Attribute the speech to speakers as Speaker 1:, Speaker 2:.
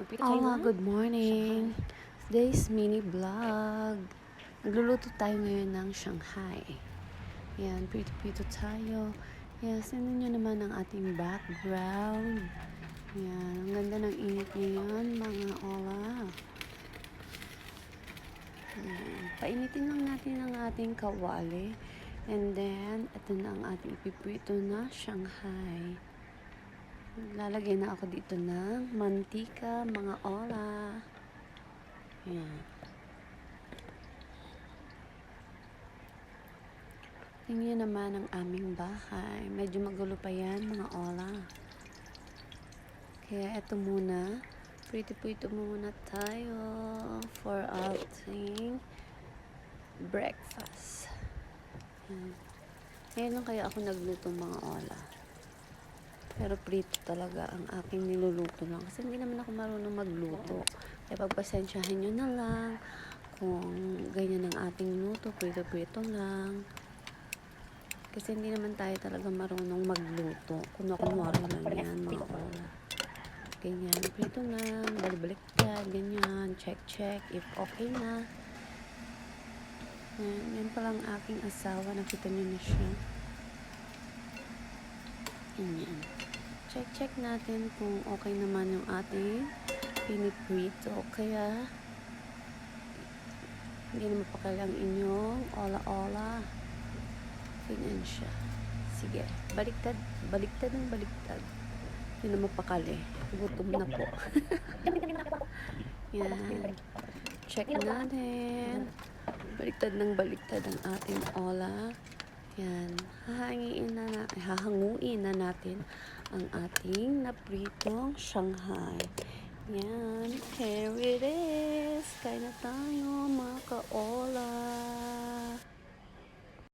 Speaker 1: Hola, good morning. Today's mini vlog. Nagluluto tayo ngayon ng Shanghai. Yan, prito-prito tayo. Yan, sino nyo naman ang ating background. Yan, ang ganda ng init ngayon, mga ola. Yan, painitin lang natin ang ating kawali. And then, ito na ang ating ipiprito na Shanghai. Lalagay na ako dito ng mantika, mga ola. Ayan. Tingnan naman ang aming bahay. Medyo magulo pa yan, mga ola. Kaya eto muna. Prito-prito muna tayo for ating breakfast. Ayan. Ngayon lang kaya ako nagluto, mga ola. Pero prito talaga ang aking niluluto lang. Kasi hindi naman ako marunong magluto. Kaya pagpasensyahan nyo na lang kung ganyan ang ating luto, prito-prito lang. Kasi hindi naman tayo talaga marunong magluto. Kunwari lang yan, mga ola. Ganyan, prito lang, balik-baliktad, ganyan, check if okay na. Yan palang aking asawa, nakita nyo na siya. Ganyan. Check natin kung okay naman yung ating piniprito. Kaya, hindi na mapakalang inyong ola-ola. Ganyan siya. Sige, baliktad ng baliktad. Hindi na mapakali. Gutom na po. Yan. Check natin. Baliktad ng baliktad ang ating ola. Yan. Hahanguin na natin ang ating napritong Shanghai. Yan. Here it is. Kain na tayo, mga ka-ola.